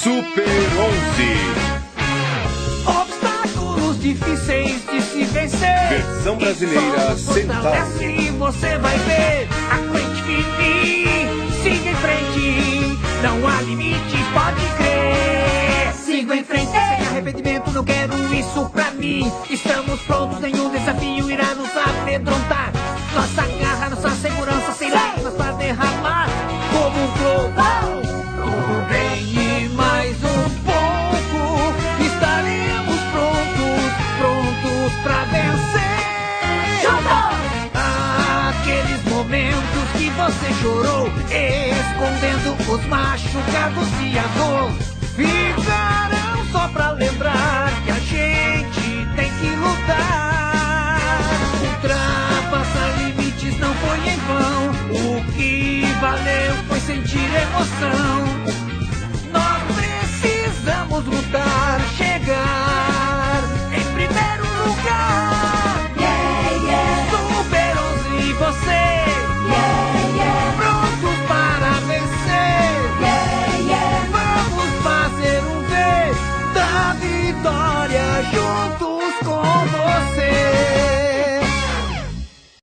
Super 11. Obstáculos difíceis de se vencer. Versão brasileira Central. E você vai ver. Aguente firme, siga em frente. Não há limite, pode crer. Siga em frente, sem arrependimento, não quero isso pra mim. Estamos prontos, nenhum desafio irá nos amedrontar. Nossa garra, nossa segurança sem lágrimas pra derramar. Como um global, tudo bem e mais um pouco. Estaremos prontos pra vencer. Aqueles momentos que você chorou, escondendo os machucados e a dor, ficarão só pra lembrar que a gente tem que lutar. Ultrapassar limites não foi em vão. O que valeu foi sentir emoção.